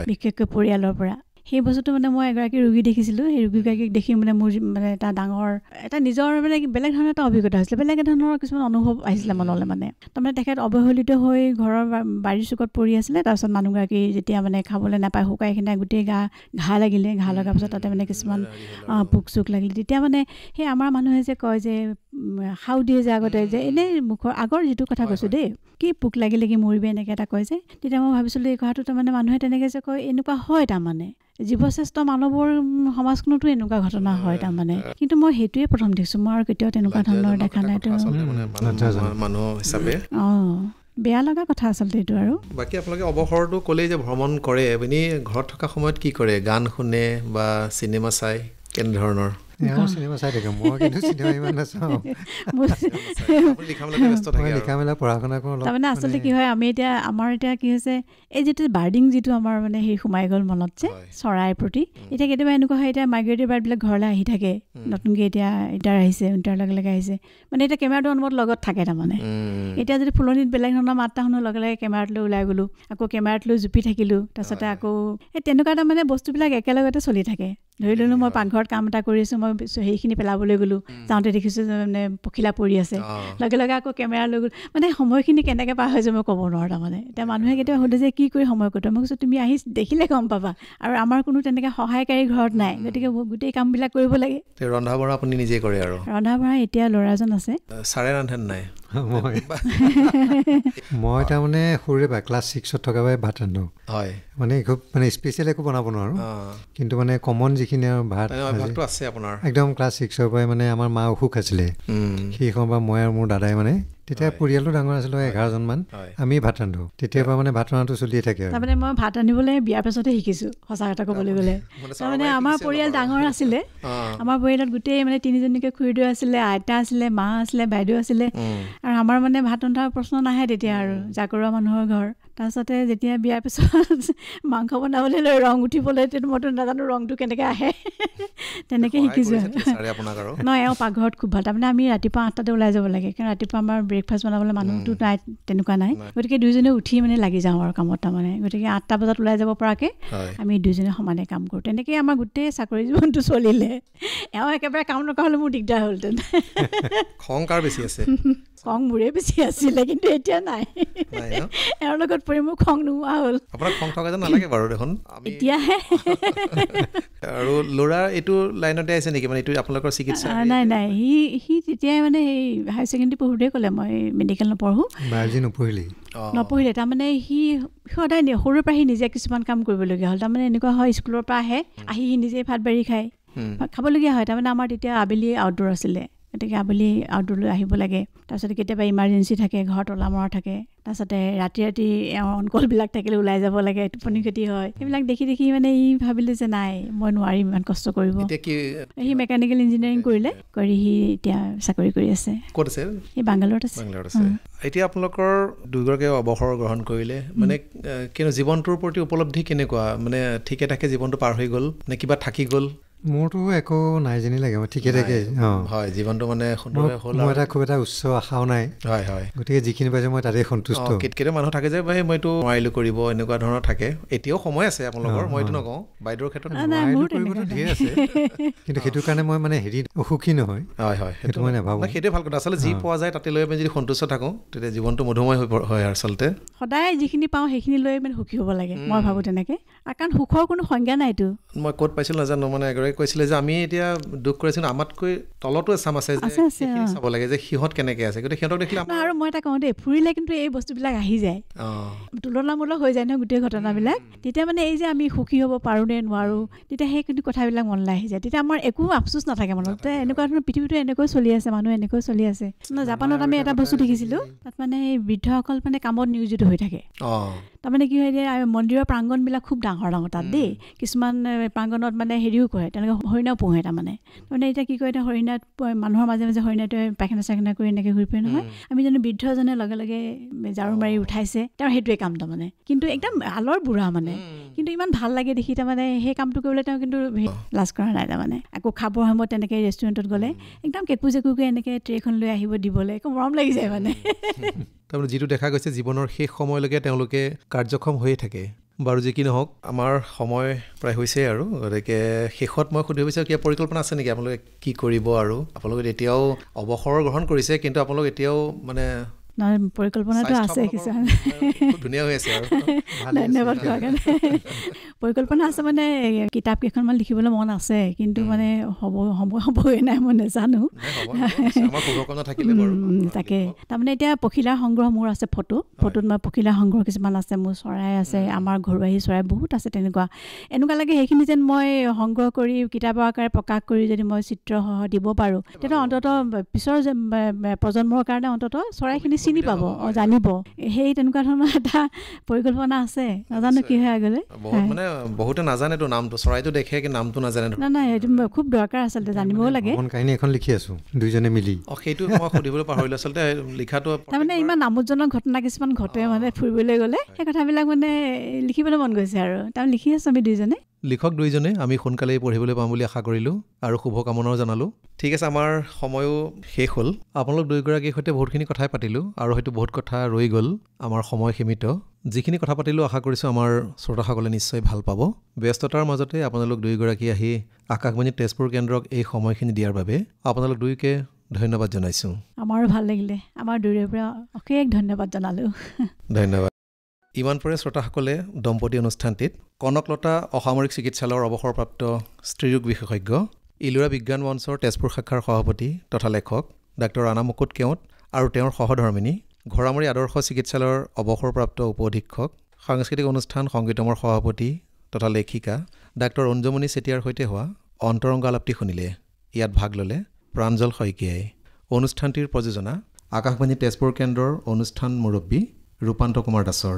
বিশেষকৈ পৰিয়ালৰ পৰা। সেই বস্তুটো মানে মই এগৰাকী ৰোগী দেখিছিলোঁ, সেই ৰোগীগৰাকীক দেখি মানে মোৰ মানে এটা ডাঙৰ এটা নিজৰ মানে বেলেগ ধৰণৰ এটা অভিজ্ঞতা হৈছিলে, বেলেগ ধৰণৰ কিছুমান অনুভৱ আহিছিলে মনলৈ। মানে তাৰমানে তেখেত অৱহেলিত হৈ ঘৰৰ বাৰীৰ চুকত পৰি আছিলে, তাৰপিছত মানুহগৰাকী যেতিয়া মানে খাবলৈ নাপায়, শুকাই খিনাই গোটেই ঘাঁ লাগিলে, ঘাঁ লগাৰ পিছত তাতে মানে কিছুমান পোক চোক লাগিলে, তেতিয়া মানে সেই আমাৰ মানুহে যে কয় যে সাও দিয়ে যে আগতে যে এনেই মুখৰ আগৰ যিটো কথা কৈছোঁ দেই, কি পোক লাগিলে কি মৰিবি, এনেকৈ এটা কয় যে, তেতিয়া মই ভাবিছিলোঁ এই কথাটো তাৰমানে মানুহে তেনেকৈ যে কয়, এনেকুৱা হয় তাৰমানে জীৱশ্ৰেষ্ঠ মানৱৰ সমাজখনতো এনেকুৱা ঘটনা হয় তাৰমানে, কিন্তু মই সেইটোৱে প্ৰথম দেখিছোঁ, মই আৰু কেতিয়াও তেনেকুৱা ধৰণৰ দেখা নাইতো মানুহ হিচাপে। বেয়া লগা কথা আচলতে এইটো। আৰু বাকী আপোনালোকে অৱসৰটো ক'লেই যে ভ্ৰমণ কৰে, আপুনি ঘৰত থকা সময়ত কি কৰে? গান শুনে বা চিনেমা চাই, কেনেধৰণৰ? চিনেমা চাই থাকে, মই কিন্তু চিনেমা ইমান নাচাওঁ, লিখা মেলা পঢ়া শুনা কৰোঁ। তাৰমানে আচলতে কি হয়, আমাৰ এতিয়া কি হৈছে, এই যিটো বাৰ্ডিং যিটো আমাৰ মানে সেই সোমাই গ'ল মনত যে চৰাইৰ প্ৰতি, এতিয়া কেতিয়াবা এনেকুৱা হয়, এতিয়া মাইগ্ৰেটৰী বাৰ্ডবিলাক ঘৰলৈ আহি থাকে, নতুনকৈ এতিয়া ইণ্টাৰ আহিছে, ইণ্টাৰ লগে লগে আহিছে, মানে এতিয়া কেমেৰাটো অনবৰত লগত থাকে। তাৰমানে এতিয়া যদি ফুলনিত বেলেগ ধৰণৰ মাত এটা শুনো, লগে লগে কেমেৰাটোলৈ ওলাই গ'লোঁ, আকৌ কেমেৰাটোলৈ জুপি থাকিলোঁ, তাৰপিছতে আকৌ এই তেনেকুৱা এটা মানে বস্তুবিলাক একেলগতে চলি থাকে। ধৰি ল'লোঁ মই পাকঘৰত কাম এটা কৰি আছোঁ, মই সেইখিনি পেলাবলৈ গ'লোঁ, যাওঁতে দেখিছোঁ যে মানে পখিলা পৰি আছে, লগে লগে আকৌ কেমেৰা লৈ গ'লোঁ, মানে সময়খিনি কেনেকৈ পাৰ হৈ যায় মই ক'ব নোৱাৰোঁ। তাৰমানে এতিয়া মানুহে কেতিয়াবা সোধে যে কি কৰি সময় কটোৱা, মই কৈছোঁ তুমি আহি দেখিলে গম পাবা, আৰু আমাৰ কোনো তেনেকৈ সহায়কাৰী ঘৰত নাই, গতিকে গোটেই কামবিলাক কৰিব লাগে। ৰন্ধা বঢ়া আপুনি নিজে কৰে? আৰু ৰন্ধা বঢ়া এতিয়া ল'ৰাজন আছে, ছাৰে ৰান্ধেন নাই? মই তাৰমানে সৰুৰে পৰা ক্লাছ 6ত থকা পৰাই ভাত ৰান্ধোঁ, মানে খুব মানে স্পেচিয়েল একো বনাব নোৱাৰোঁ, কিন্তু মানে কমন যিখিনি আৰু ভাত আছে আপোনাৰ একদম ক্লাছ 6ৰ পৰাই। মানে আমাৰ মা অসুখ আছিলে, সেই সময়ৰ পৰা মই আৰু মোৰ দাদাই মানে, তেতিয়া পৰিয়ালটো ডাঙৰ আছিলোঁ, 11জন মান, আমি ভাত ৰান্ধোঁ, তেতিয়াৰ পৰা মানে ভাত ৰন্ধাটো চলিয়ে থাকে। তাৰমানে মই ভাত ৰান্ধিবলৈ বিয়াৰ পাছতে শিকিছোঁ, সঁচা কথা ক'বলৈ গ'লে। তাৰমানে আমাৰ পৰিয়াল ডাঙৰ আছিলে, আমাৰ পৰিয়ালত গোটেই মানে 3জনীকৈ খুৰীদেউ আছিলে, আইতা আছিলে, মা আছিলে, বাইদেউ আছিলে, আৰু আমাৰ মানে ভাত ৰন্ধাৰ প্ৰশ্ন নাহে তেতিয়া, আৰু জাকৰোৱা মানুহৰ ঘৰ, তাৰপিছতে যেতিয়া বিয়াৰ পিছত মাংস বনাবলৈ লৈ ৰং উঠিবলৈ মইতো নাজানো ৰংটো কেনেকৈ আহে তেনেকৈ শিকিছোঁ নহয় এওঁ পাকঘৰত খুব ভাল তাৰমানে আমি ৰাতিপুৱা 8টাতে ওলাই যাব লাগে কাৰণ ৰাতিপুৱা আমাৰ ব্ৰেকফাষ্ট বনাবলৈ মানুহটো নাই তেনেকুৱা নাই গতিকে দুইজনে উঠি মানে লাগি যাওঁ আৰু কামত তাৰমানে গতিকে 8টা বজাত ওলাই যাব পৰাকৈ আমি দুইজনে সমানে কাম কৰোঁ তেনেকৈ আমাৰ গোটেই চাকৰি জীৱনটো চলিলে এওঁ একেবাৰে কাম নকৰা হ'লে মোৰ দিগদাৰ হ'লহেঁতেন খং কাৰ বেছি আছে খং মোৰে বেছি আছিলে কিন্তু এতিয়া নাই এওঁৰ লগত পৰি মোৰ খং নোহোৱা হ'ল আপোনাৰ খং থকা যেন নালাগে বাৰু দেখোন এতিয়াহে আৰু ল'ৰা এইটো লাইনতে আছে নেকি মানে এইটো আপোনালোকৰ চিকিৎসা নাই নাই সি তেতিয়াই মানে সেই হায়াৰ ছেকেণ্ডেৰী পঢ়োঁতেই ক'লে মই মেডিকেল নপঢ়োঁ নপঢ়িলে তাৰমানে সি সদায় সৰুৰ পৰা সি নিজে কিছুমান কাম কৰিবলগীয়া হ'ল তাৰমানে এনেকুৱা হয় স্কুলৰ পৰা আহি সি নিজে ভাত বাঢ়ি খায় খাবলগীয়া হয় তাৰমানে আমাৰ তেতিয়া আবেলি আউটডোৰ আছিলে গতিকে আবেলি আউটডোৰলৈ আহিব লাগে তাৰপিছতে কেতিয়াবা ইমাৰ্জেঞ্চি থাকে ঘৰত অলা মৰা থাকে তাৰপিছতে ৰাতি অনকলবিলাক থাকিলে ওলাই যাব লাগে টোপনি ক্ষতি হয় সেইবিলাক দেখি মানে ই ভাবিলে যে নাই মই নোৱাৰিম ইমান কষ্ট কৰিব সি মেকানিকেল ইঞ্জিনিয়াৰিং কৰিলে কৰি সি এতিয়া চাকৰি কৰি আছে ক'ত আছে সি বাংগালোৰত আছে এতিয়া আপোনালোকৰ দুয়োগৰাকীয়ে অৱসৰ গ্ৰহণ কৰিলে মানে কিন্তু জীৱনটোৰ প্ৰতি উপলব্ধি কেনেকুৱা মানে ঠিকে থাকে জীৱনটো পাৰ হৈ গ'ল নে কিবা থাকি গ'ল মোৰতো একো নাই যেনি লাগে মই ঠিকে থাকে হয় জীৱনটো মানে সুন্দৰ হ'ল মোৰ এটা খুব এটা উচ্চ আশাও নাই হয় হয় গতিকে যিখিনি পাইছোঁ মই তাতে সন্তুষ্ট কেতিয়াবা মানুহ থাকে যে ভাই মইতো নোৱাৰিলোঁ কৰিব এনেকুৱা ধৰণৰ থাকে এতিয়াও সময় আছে আপোনালোকৰ মই এইটো নকওঁ বাইদেউৰ ক্ষেত্ৰত কৰিবতো ধেৰ আছে কিন্তু সেইটো কাৰণে মই মানে হেৰি অসুখী নহয় হয় হয় সেইটো মই নাভাবোঁ সেইটোৱে ভাল কথা আচলতে যি পোৱা যায় তাতে লৈ আমি যদি সন্তুষ্ট থাকোঁ তেতিয়া জীৱনটো মধুময় হয় আচলতে সদায় যিখিনি পাওঁ সেইখিনি লৈ মানে সুখী হ'ব লাগে মই ভাবোঁ তেনেকৈ কাৰণ সুখৰ কোনো সংজ্ঞা নাইতো মই ক'ত পাইছিলোঁ নাজানো মানে এগৰাকী কৈছিলে যে আমি এতিয়া দুখ কৰিছিলোঁ আমাতকৈ তলতো এচাম আছে চাব লাগে যে সিহঁত কেনেকৈ আছে গতিকে সিহঁতক দেখিলে আৰু মই এটা কওঁ দেই ফুৰিলে কিন্তু এই বস্তুবিলাক আহি যায় তুলনামূলক হৈ যায় নহয় গোটেই ঘটনাবিলাক তেতিয়া মানে এই যে আমি সুখী হ'ব পাৰোঁ নে নোৱাৰোঁ তেতিয়া সেই কিন্তু কথাবিলাক মনলৈ আহি যায় তেতিয়া আমাৰ একো আফচোচ নাথাকে মনত এনেকুৱা ধৰণৰ পৃথিৱীটো এনেকৈ চলি আছে মানুহ এনেকৈ চলি আছে জাপানত আমি এটা বস্তু দেখিছিলোঁ তাত মানে এই বৃদ্ধসকল মানে কামত নিয়োজিত হৈ থাকে তাৰমানে কি হয় মন্দিৰৰ প্ৰাংগণবিলাক খুব ডাঙৰ ডাঙৰ তাত দেই কিছুমান প্ৰাংগণত মানে হেৰিও কৰে তেনেকৈ হৰিণাও পোহে তাৰমানে এতিয়া কি কয় এতিয়া হৰিণাত মানুহৰ মাজে মাজে হৰিণাটোৱে পাইখানা চাইখানা কৰি এনেকৈ ঘূৰি ফুৰে নহয় আমি জানো বৃদ্ধজনে লগে লগে ঝাৰু মাৰি উঠাইছে তেওঁৰ সেইটোৱে কাম তাৰমানে কিন্তু একদম আলৰ বুঢ়া মানে কিন্তু ইমান ভাল লাগে দেখি তাৰমানে সেই কামটো কৰিবলৈ তেওঁ কিন্তু লাজ কৰা নাই তাৰমানে আকৌ খাবৰ সময়ত তেনেকৈ ৰেষ্টুৰেণ্টত গ'লে একদম কেকু জেকুকৈ এনেকৈ ট্ৰেখন লৈ আহিব দিবলৈ একো মৰম লাগি যায় মানে তাৰমানে যিটো দেখা গৈছে জীৱনৰ শেষ সময়লৈকে তেওঁলোকে কাৰ্যক্ষম হৈয়ে থাকে বাৰু যি কি নহওক আমাৰ সময় প্ৰায় হৈছে আৰু গতিকে শেষত মই সুধিব বিচাৰোঁ কিবা পৰিকল্পনা আছে নেকি আপোনালোকে কি কৰিব আৰু আপোনালোকে এতিয়াও অৱসৰ গ্ৰহণ কৰিছে কিন্তু আপোনালোক এতিয়াও মানে পৰিকল্পনাটো আছে কিছুমান ধুনীয়া হৈ আছে আৰু ধন্যবাদ কোৱাৰ কাৰণে পৰিকল্পনা আছে মানে কিতাপ কেইখনমান লিখিবলৈ মন আছে কিন্তু মানে হ'বই নাই মই নাজানো তাকে তাৰমানে এতিয়া পখিলাৰ সংগ্ৰহ মোৰ আছে ফটোত মই পখিলাৰ সংগ্ৰহ কিছুমান আছে মোৰ চৰাই আছে আমাৰ ঘৰুৱাহী চৰাই বহুত আছে এনেকুৱা লাগে সেইখিনি যেন মই সংগ্ৰহ কৰি কিতাপৰ আকাৰে প্ৰকাশ কৰি যদি মই চিত্ৰসহ দিব পাৰোঁ তেতিয়া অন্ততঃ পিছৰ প্ৰজন্মৰ কাৰণে অন্ততঃ চৰাইখিনি চিনি পাব জানিব সেই তেনেকুৱা ধৰণৰ এটা পৰিকল্পনা আছে নাজানো কি হয় আগলৈ মানে বহুতে নাজানেতো নামটো চৰাইটো দেখে কিন্তু নামটো নাজানে নাই এইটো খুব দৰকাৰ আচলতে জানিবও লাগে কাহিনী এখন লিখি আছো দুইজনে মিলি সেইটো মই সুধিবলৈ পাহৰিলোঁ আচলতে লিখাটো তাৰমানে ইমান আমোদজনক ঘটনা কিছুমান ঘটে মানে ফুৰিবলৈ গ'লে সেই কথাবিলাক মানে লিখিবলৈ মন গৈছে আৰু তাৰমানে লিখি আছোঁ আমি দুইজনে লিখক দুইজনে আমি সোনকালেই পঢ়িবলৈ পাম বুলি আশা কৰিলোঁ আৰু শুভকামনাও জনালোঁ ঠিক আছে আমাৰ সময়ো শেষ হ'ল আপোনালোক দুয়োগৰাকীৰ সৈতে বহুতখিনি কথাই পাতিলোঁ আৰু হয়তো বহুত কথা ৰৈ গ'ল আমাৰ সময় সীমিত যিখিনি কথা পাতিলোঁ আশা কৰিছোঁ আমাৰ শ্ৰোতাসকলে নিশ্চয় ভাল পাব ব্যস্ততাৰ মাজতে আপোনালোক দুয়োগৰাকী আহি আকাশবাণী তেজপুৰ কেন্দ্ৰক এই সময়খিনি দিয়াৰ বাবে আপোনালোক দুয়োকে ধন্যবাদ জনাইছোঁ আমাৰো ভাল লাগিলে আমাৰ দুয়োৰে পৰা অশেষ ধন্যবাদ জনালোঁ ধন্যবাদ ইমান পৰে শ্ৰোতাসকলে দম্পতী অনুষ্ঠানটিত কনকলতা অসামৰিক চিকিৎসালয়ৰ অৱসৰপ্ৰাপ্ত স্ত্ৰীৰোগ বিশেষজ্ঞ ইলোৰা বিজ্ঞান মঞ্চৰ তেজপুৰ শাখাৰ সভাপতি তথা লেখক ডাক্তৰ ৰাণা মুকুট কেওট আৰু তেওঁৰ সহধৰ্মিনী ঘৰামৰী আদৰ্শ চিকিৎসালয়ৰ অৱসৰপ্ৰাপ্ত উপ অধীক্ষক সাংস্কৃতিক অনুষ্ঠান সংগীতমৰ সভাপতি তথা লেখিকা ডাক্তৰ অঞ্জুমণি চেতিয়াৰ সৈতে হোৱা অন্তৰংগ আলাপটি শুনিলে ইয়াত ভাগ ল'লে প্ৰাঞ্জল শইকীয়াই অনুষ্ঠানটিৰ প্ৰযোজনা আকাশবাণী তেজপুৰ কেন্দ্ৰৰ অনুষ্ঠান মুৰব্বী ৰূপান্ত কুমাৰ দাসৰ